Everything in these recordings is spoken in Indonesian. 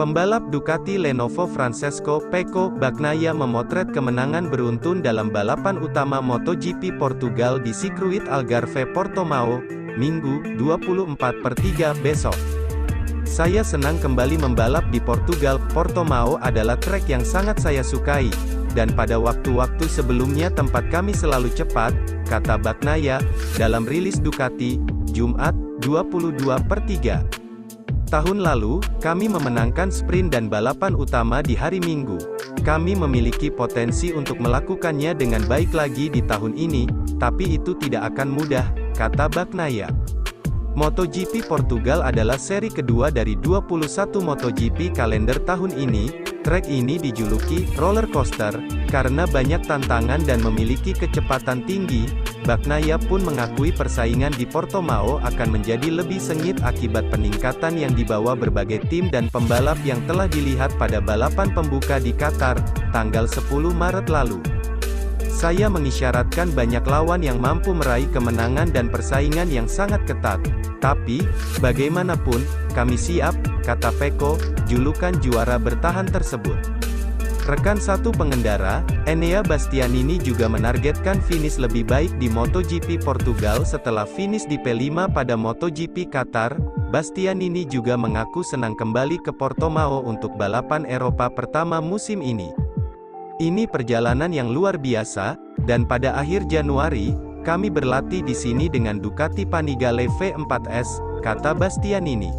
Pembalap Ducati Lenovo Francesco Pecco Bagnaia memotret kemenangan beruntun dalam balapan utama MotoGP Portugal di sirkuit Algarve Portimao, Minggu, 24/3 besok. Saya senang kembali membalap di Portugal. Portimao adalah trek yang sangat saya sukai, dan pada waktu-waktu sebelumnya tempat kami selalu cepat, kata Bagnaia, dalam rilis Ducati, Jumat, 22/3. Tahun lalu, kami memenangkan sprint dan balapan utama di hari Minggu. Kami memiliki potensi untuk melakukannya dengan baik lagi di tahun ini, tapi itu tidak akan mudah, kata Bagnaia. MotoGP Portugal adalah seri kedua dari 21 MotoGP kalender tahun ini. Trek ini dijuluki roller coaster karena banyak tantangan dan memiliki kecepatan tinggi. Bagnaia pun mengakui persaingan di Portimao akan menjadi lebih sengit akibat peningkatan yang dibawa berbagai tim dan pembalap yang telah dilihat pada balapan pembuka di Qatar, tanggal 10 Maret lalu. Saya mengisyaratkan banyak lawan yang mampu meraih kemenangan dan persaingan yang sangat ketat. Tapi, bagaimanapun, kami siap, kata Pecco, julukan juara bertahan tersebut. Rekan satu pengendara, Enea Bastianini juga menargetkan finish lebih baik di MotoGP Portugal setelah finish di P5 pada MotoGP Qatar. Bastianini juga mengaku senang kembali ke Portimao untuk balapan Eropa pertama musim ini. Ini perjalanan yang luar biasa, dan pada akhir Januari, kami berlatih di sini dengan Ducati Panigale V4S, kata Bastianini.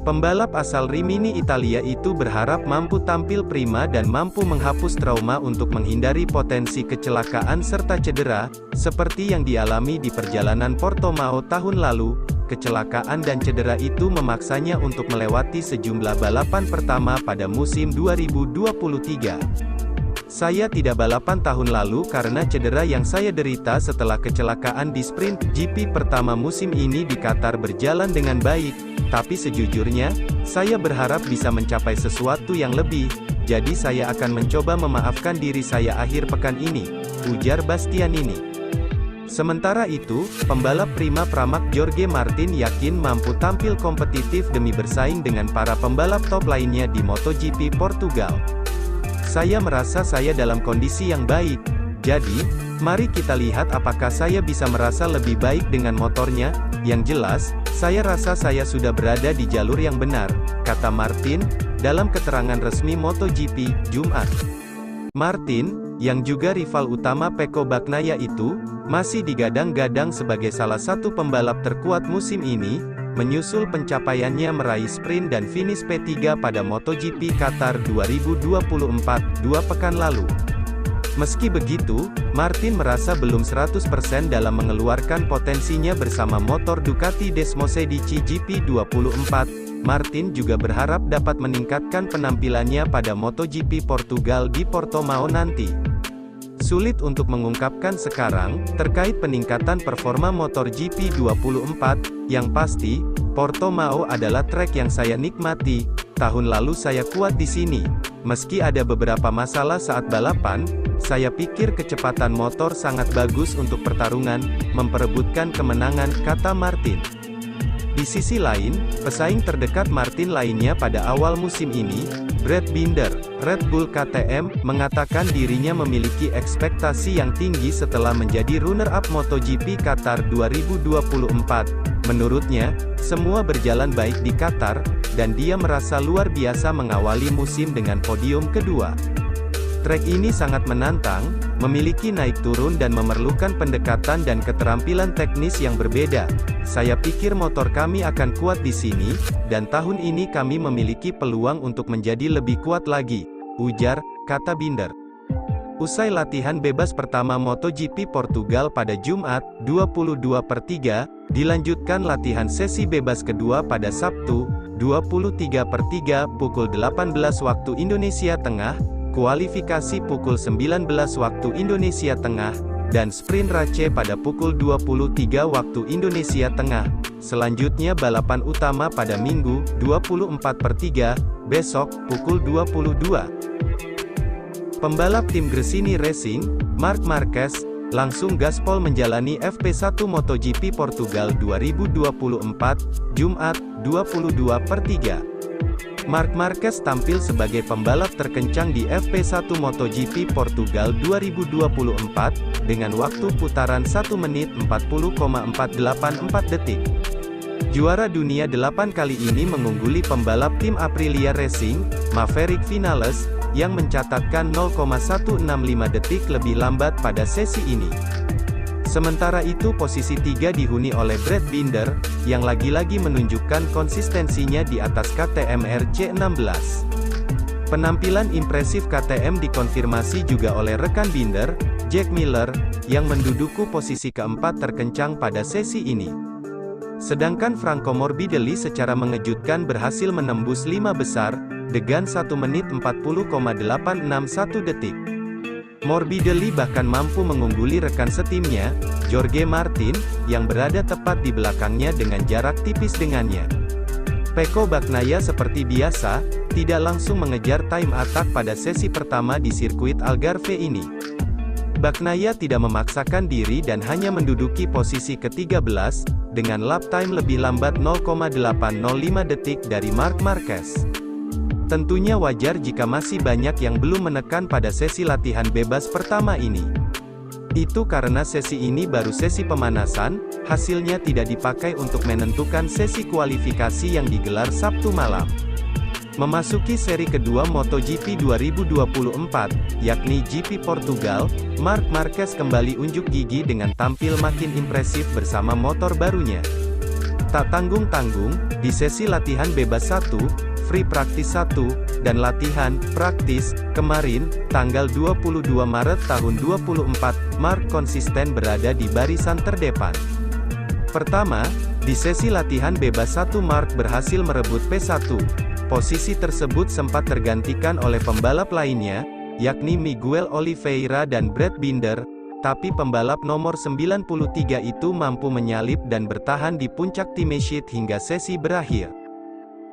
Pembalap asal Rimini Italia itu berharap mampu tampil prima dan mampu menghapus trauma untuk menghindari potensi kecelakaan serta cedera, seperti yang dialami di perjalanan Portimao tahun lalu. Kecelakaan dan cedera itu memaksanya untuk melewati sejumlah balapan pertama pada musim 2023. Saya tidak balapan tahun lalu karena cedera yang saya derita setelah kecelakaan di sprint GP pertama musim ini di Qatar berjalan dengan baik, tapi sejujurnya, saya berharap bisa mencapai sesuatu yang lebih, jadi saya akan mencoba memaafkan diri saya akhir pekan ini, ujar Bastianini. Sementara itu, pembalap prima Pramac Jorge Martin yakin mampu tampil kompetitif demi bersaing dengan para pembalap top lainnya di MotoGP Portugal. Saya merasa saya dalam kondisi yang baik, jadi, mari kita lihat apakah saya bisa merasa lebih baik dengan motornya. Yang jelas, saya rasa saya sudah berada di jalur yang benar, kata Martin, dalam keterangan resmi MotoGP, Jumat. Martin, yang juga rival utama Pecco Bagnaia itu, masih digadang-gadang sebagai salah satu pembalap terkuat musim ini, menyusul pencapaiannya meraih sprint dan finish P3 pada MotoGP Qatar 2024, 2 pekan lalu. Meski begitu, Martin merasa belum 100% dalam mengeluarkan potensinya bersama motor Ducati Desmosedici GP24. Martin juga berharap dapat meningkatkan penampilannya pada MotoGP Portugal di Portimao nanti. Sulit untuk mengungkapkan sekarang, terkait peningkatan performa motor GP24, yang pasti, Portimao adalah trek yang saya nikmati. Tahun lalu saya kuat di sini. Meski ada beberapa masalah saat balapan, saya pikir kecepatan motor sangat bagus untuk pertarungan, memperebutkan kemenangan, kata Martin. Di sisi lain, pesaing terdekat Martin lainnya pada awal musim ini, Brad Binder, Red Bull KTM, mengatakan dirinya memiliki ekspektasi yang tinggi setelah menjadi runner-up MotoGP Qatar 2024. Menurutnya, semua berjalan baik di Qatar, dan dia merasa luar biasa mengawali musim dengan podium kedua. Trek ini sangat menantang, memiliki naik turun dan memerlukan pendekatan dan keterampilan teknis yang berbeda. Saya pikir motor kami akan kuat di sini, dan tahun ini kami memiliki peluang untuk menjadi lebih kuat lagi, ujar, kata Binder. Usai latihan bebas pertama MotoGP Portugal pada Jumat, 22/3, dilanjutkan latihan sesi bebas kedua pada Sabtu, 23/3 pukul 18 waktu Indonesia Tengah, kualifikasi pukul 19 waktu Indonesia Tengah, dan sprint race pada pukul 23 waktu Indonesia Tengah. Selanjutnya balapan utama pada Minggu, 24/3, besok, pukul 22. Pembalap tim Gresini Racing, Marc Marquez, langsung gaspol menjalani FP1 MotoGP Portugal 2024, Jumat, 22/3. Marc Marquez tampil sebagai pembalap terkencang di FP1 MotoGP Portugal 2024, dengan waktu putaran 1 menit 40,484 detik. Juara dunia 8 kali ini mengungguli pembalap tim Aprilia Racing, Maverick Vinales, yang mencatatkan 0,165 detik lebih lambat pada sesi ini. Sementara itu posisi 3 dihuni oleh Brad Binder, yang lagi-lagi menunjukkan konsistensinya di atas KTM RC16. Penampilan impresif KTM dikonfirmasi juga oleh rekan Binder, Jack Miller, yang menduduki posisi keempat terkencang pada sesi ini. Sedangkan Franco Morbidelli secara mengejutkan berhasil menembus 5 besar, dengan 1 menit 40,861 detik. Morbidelli bahkan mampu mengungguli rekan setimnya, Jorge Martin, yang berada tepat di belakangnya dengan jarak tipis dengannya. Pecco Bagnaia seperti biasa, tidak langsung mengejar time attack pada sesi pertama di sirkuit Algarve ini. Bagnaia tidak memaksakan diri dan hanya menduduki posisi ke-13, dengan lap time lebih lambat 0,805 detik dari Marc Marquez. Tentunya wajar jika masih banyak yang belum menekan pada sesi latihan bebas pertama ini. Itu karena sesi ini baru sesi pemanasan, hasilnya tidak dipakai untuk menentukan sesi kualifikasi yang digelar Sabtu malam. Memasuki seri kedua MotoGP 2024, yakni GP Portugal, Marc Marquez kembali unjuk gigi dengan tampil makin impresif bersama motor barunya. Tak tanggung-tanggung, di sesi latihan bebas 1, Free Practice 1, dan latihan praktis kemarin, tanggal 22 Maret tahun 2024, Marc konsisten berada di barisan terdepan. Pertama, di sesi latihan bebas 1 Marc berhasil merebut P1. Posisi tersebut sempat tergantikan oleh pembalap lainnya, yakni Miguel Oliveira dan Brad Binder, tapi pembalap nomor 93 itu mampu menyalip dan bertahan di puncak teammate hingga sesi berakhir.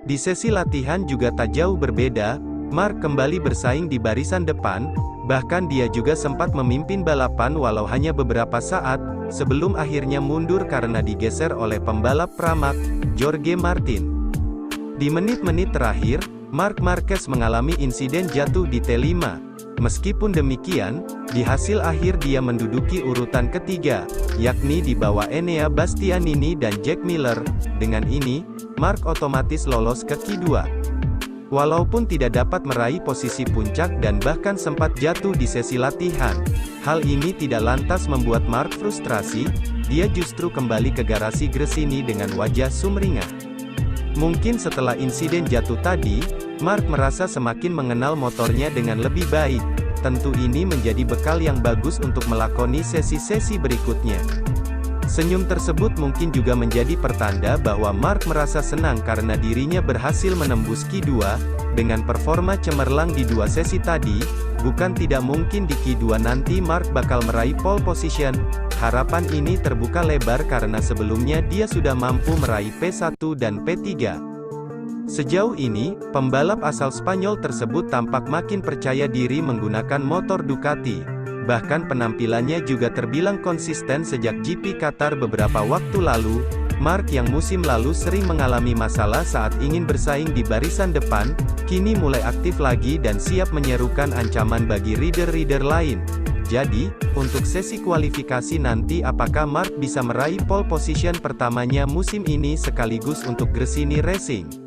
Di sesi latihan juga tak jauh berbeda, Marc kembali bersaing di barisan depan, bahkan dia juga sempat memimpin balapan walau hanya beberapa saat, sebelum akhirnya mundur karena digeser oleh pembalap Pramac, Jorge Martin. Di menit-menit terakhir, Marc Marquez mengalami insiden jatuh di T5. Meskipun demikian, di hasil akhir dia menduduki urutan ketiga, yakni di bawah Enea Bastianini dan Jack Miller. Dengan ini, Marc otomatis lolos ke Q2. Walaupun tidak dapat meraih posisi puncak dan bahkan sempat jatuh di sesi latihan, hal ini tidak lantas membuat Marc frustrasi, dia justru kembali ke garasi Gresini dengan wajah sumringah. Mungkin setelah insiden jatuh tadi, Marc merasa semakin mengenal motornya dengan lebih baik. Tentu ini menjadi bekal yang bagus untuk melakoni sesi-sesi berikutnya. Senyum tersebut mungkin juga menjadi pertanda bahwa Marc merasa senang karena dirinya berhasil menembus Q2, dengan performa cemerlang di 2 sesi tadi, bukan tidak mungkin di Q2 nanti Marc bakal meraih pole position. Harapan ini terbuka lebar karena sebelumnya dia sudah mampu meraih P1 dan P3. Sejauh ini, pembalap asal Spanyol tersebut tampak makin percaya diri menggunakan motor Ducati. Bahkan penampilannya juga terbilang konsisten sejak GP Qatar beberapa waktu lalu. Marc yang musim lalu sering mengalami masalah saat ingin bersaing di barisan depan, kini mulai aktif lagi dan siap menyerukan ancaman bagi rider-rider lain. Jadi, untuk sesi kualifikasi nanti apakah Marc bisa meraih pole position pertamanya musim ini sekaligus untuk Gresini Racing?